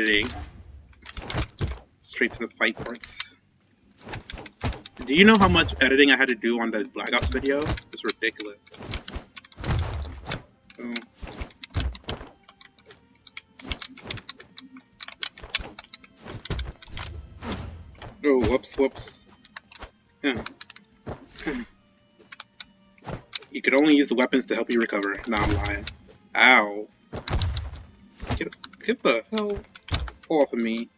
editing. Straight to the fight parts. Do you know how much editing I had to do on the Black Ops video? It's ridiculous. Oh. Oh, whoops. You could only use the weapons to help you recover. Nah, I'm lying. Ow. Get the hell off of me.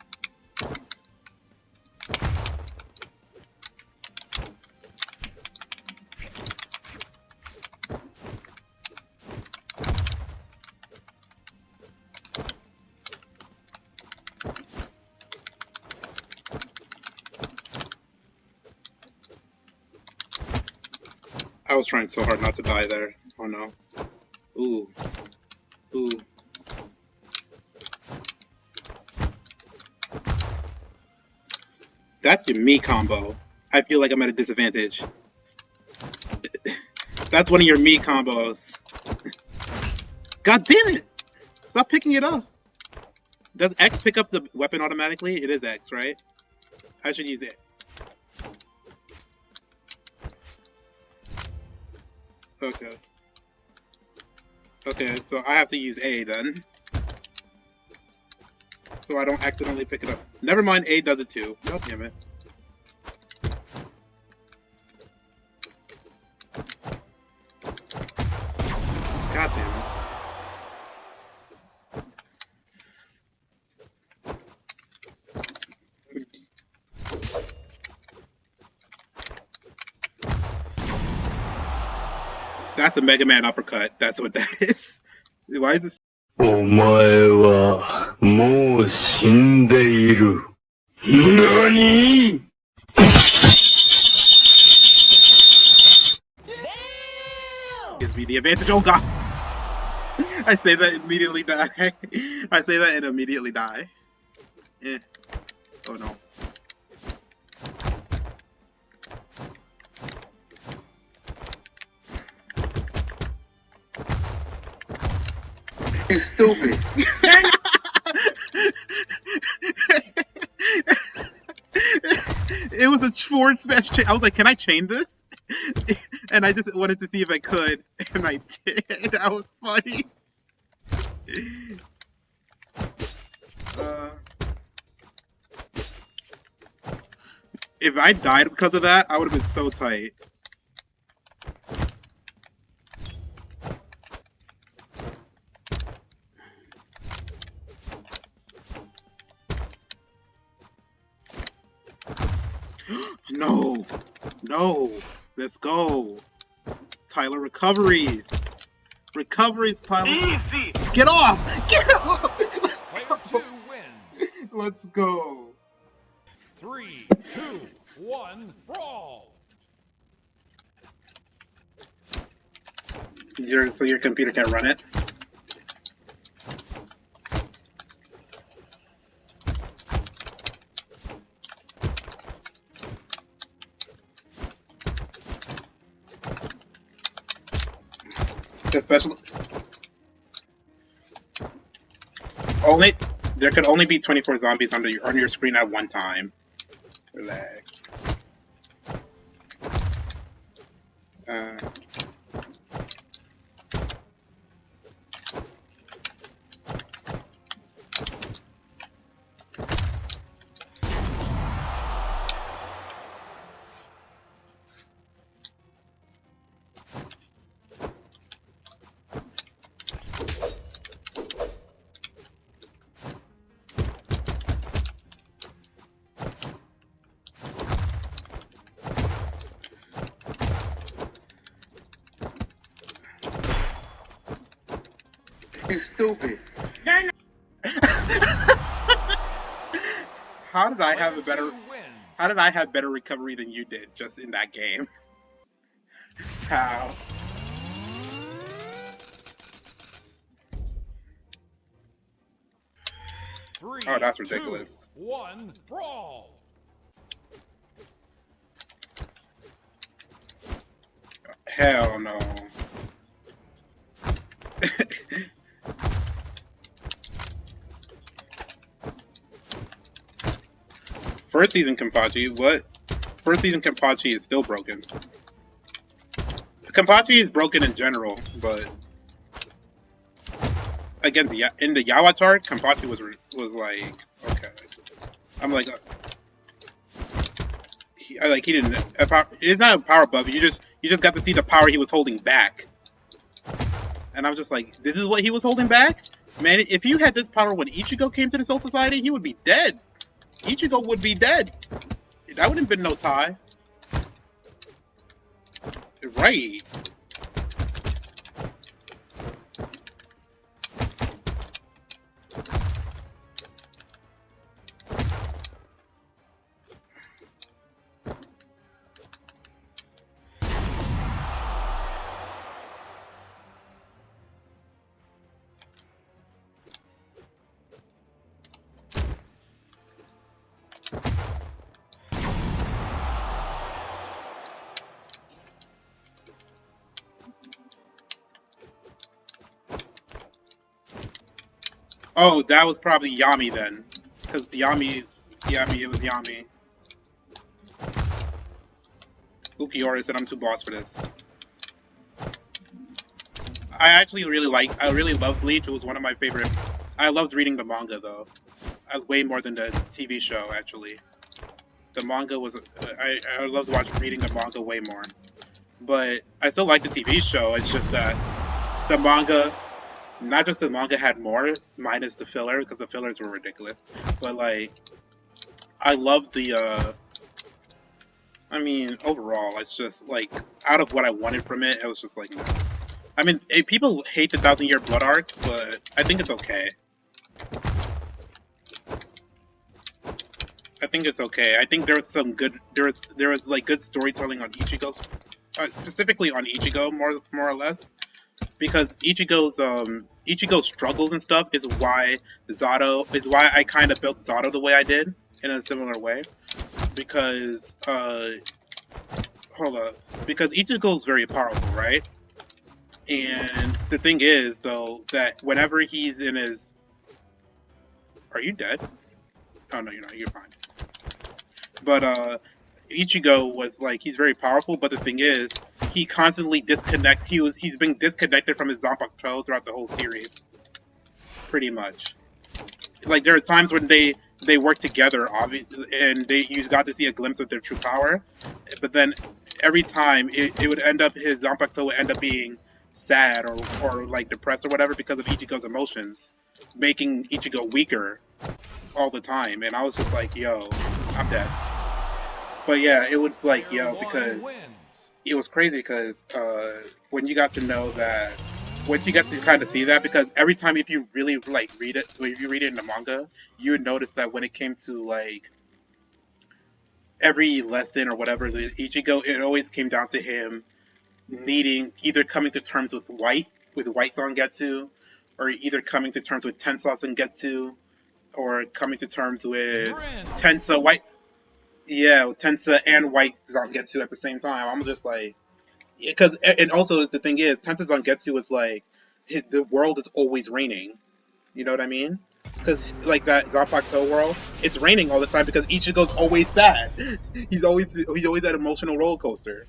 I was trying so hard not to die there. Oh no. Ooh. That's your me combo. I feel like I'm at a disadvantage. That's one of your me combos. God damn it! Stop picking it up. Does X pick up the weapon automatically? It is X, right? I should use it. Okay. Okay, so I have to use A then. So I don't accidentally pick it up. Never mind, A does it too. God damn it. God damn it. That's a Mega Man uppercut. That's what that is. Why is this? お前はもう死んでいる。何? Gives me the advantage. Oh god! I say that immediately die. I say that and immediately die. Oh no. You stupid. It was a forward smash chain. I was like, can I chain this? And I just wanted to see if I could. And I did. That was funny. If I died because of that, I would have been so tight. No, let's go. Tyler recoveries. Recoveries, Tyler. Easy. Get off! Get off! Player 2 wins. Let's go. 3, 2, 1, brawl. So your computer can't run it? Especially there could only be 24 zombies on your screen at one time. Relax. You stupid. How did I have better recovery than you did just in that game? How? Oh, that's ridiculous. 2, 1, brawl. Hell no. First season Kenpachi, what? First season Kenpachi is still broken. Kenpachi is broken in general, but against in the Yawat's arc, Kenpachi was like okay. I'm like, he didn't. It's not a power buff. You just got to see the power he was holding back, and I was just like, this is what he was holding back, man. If you had this power when Ichigo came to the Soul Society, he would be dead. Ichigo would be dead. That wouldn't have been no tie. Right. Oh, that was probably Yami then. Because Yami, it was Yami. Ukiora said I'm too boss for this. I really love Bleach. It was one of my favorite. I loved reading the manga though. Way more than the TV show actually. The manga was, I loved reading the manga way more. But I still like the TV show, it's just that the manga, not just the manga had more, minus the filler, because the fillers were ridiculous. But like, I love the, I mean, overall, it's just like, out of what I wanted from it, it was just like, no. I mean, people hate the 1,000-Year Blood arc, but I think it's okay. I think it's okay. I think there was some good, there was like good storytelling on Ichigo's, specifically on Ichigo, more or less, because Ichigo's struggles and stuff is why I kind of built Zato the way I did in a similar way, because because Ichigo's very powerful, right? And the thing is though that whenever he's in his, are you dead? Oh no, you're not. You're fine. But Ichigo was like, he's very powerful, but the thing is, he constantly he's been disconnected from his Zanpakuto throughout the whole series. Pretty much. Like there are times when they work together, obviously, and you got to see a glimpse of their true power. But then every time it would end up, his Zanpakuto would end up being sad or like depressed or whatever because of Ichigo's emotions, making Ichigo weaker all the time. And I was just like, yo, I'm dead. But yeah, it was like, yo, because it was crazy because when you got to know that, once you get to kind of see that, because every time if you really like read it, if you read it in the manga, you would notice that when it came to like every lesson or whatever, the Ichigo, it always came down to him needing either coming to terms with White Zangetsu, or either coming to terms with Tensei Zangetsu, or coming to terms with Tensei White. Yeah, Tensei and White Zangetsu at the same time. I'm just like, because, and also the thing is, Tensei Zangetsu is like, the world is always raining. You know what I mean? Because like that Zanpakuto world, it's raining all the time because Ichigo's always sad. He's always that emotional roller coaster.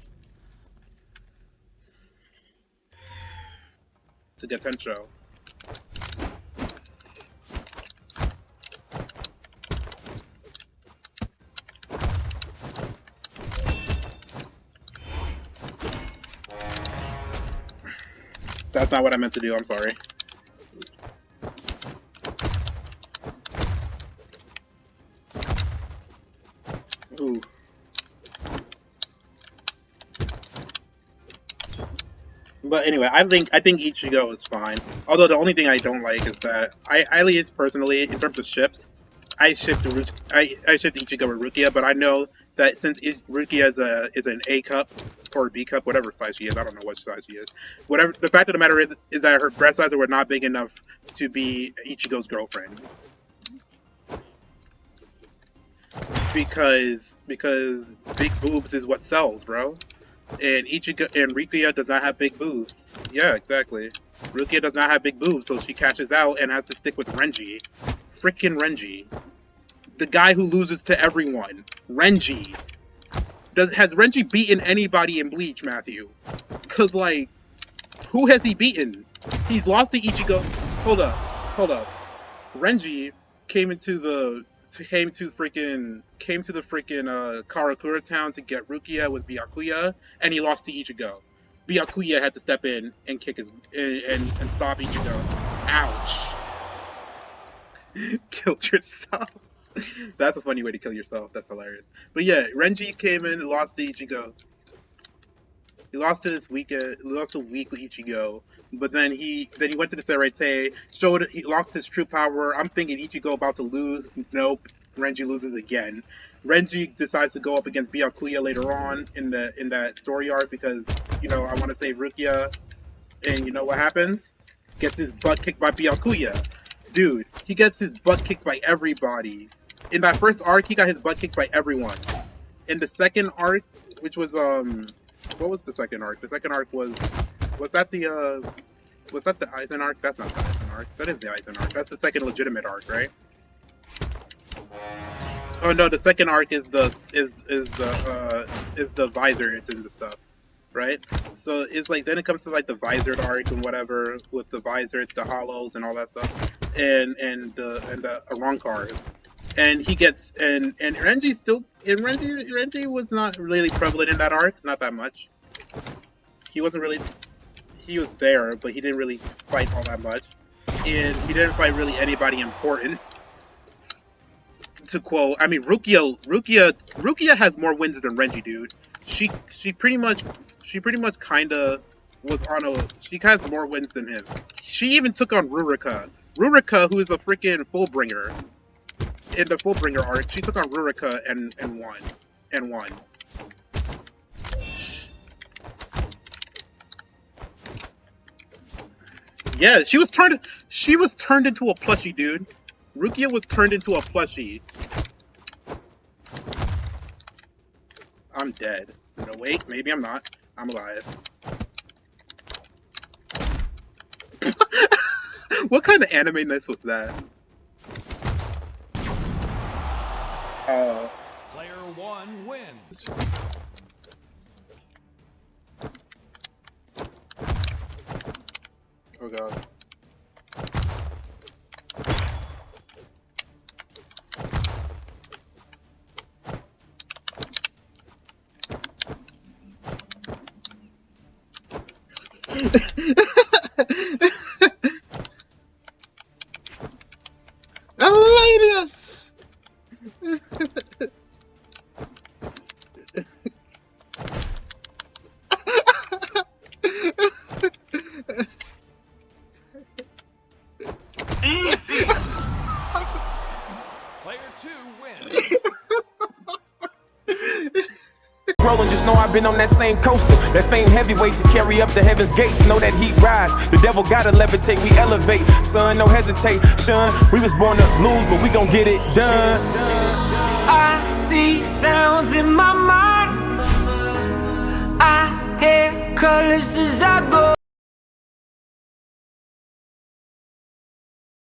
To get Tensho. That's not what I meant to do, I'm sorry. Ooh. But anyway, I think Ichigo is fine. Although the only thing I don't like is that I at least personally, in terms of ships, I shipped Ichigo with Rukia, but I know that since Rukia is an A cup or B cup, whatever size she is, I don't know what size she is. Whatever, the fact of the matter is that her breast sizes were not big enough to be Ichigo's girlfriend. Because big boobs is what sells, bro. And Rukia does not have big boobs. Yeah, exactly. Rukia does not have big boobs, so she cashes out and has to stick with Renji. Frickin' Renji. The guy who loses to everyone. Renji. Has Renji beaten anybody in Bleach, Matthew? Because, like, who has he beaten? He's lost to Ichigo. Hold up. Renji came to the freaking Karakura town to get Rukia with Byakuya, and he lost to Ichigo. Byakuya had to step in and kick his and stop Ichigo. Ouch. Killed yourself. That's a funny way to kill yourself. That's hilarious. But yeah, Renji came in and lost to Ichigo. He lost to weak Ichigo. But then he went to the Serete, he lost his true power. I'm thinking Ichigo about to lose. Nope. Renji loses again. Renji decides to go up against Byakuya later on in that story arc because, you know, I want to save Rukia. And you know what happens? Gets his butt kicked by Byakuya. Dude, he gets his butt kicked by everybody. In that first arc, he got his butt kicked by everyone. In the second arc, which was what was the second arc? The second arc was that the Aizen arc? That's not the Aizen arc. That is the Aizen arc. That's the second legitimate arc, right? Oh no, the second arc is the visor and the stuff, right? So it's like then it comes to like the visored arc and whatever with the visor, the hollows and all that stuff, and the Arankars. And he gets and Renji still Renji was not really prevalent in that arc, not that much. He wasn't really, he was there, but he didn't really fight all that much, and he didn't fight really anybody important. To quote, I mean, Rukia has more wins than Renji, dude. She pretty much kinda was on a, she has more wins than him. She even took on Rurika, who is a freaking Fullbringer. In the Fullbringer arc, she took on Rurika and won. Yeah, she was turned into a plushie, dude. Rukia was turned into a plushie. I'm dead. No, wait, maybe I'm not. I'm alive. What kind of anime-ness was that? Player 1 wins. Oh god. Elenius! Easy! Player 2 wins. Rolling, just know I've been on that same coaster. That famed heavyweight to carry up the heaven's gates. Know that heat rise. The devil gotta levitate, we elevate. Son, no hesitation. We was born to lose, but we gon' get it done. I see sounds in my mind. I hear colors as I go.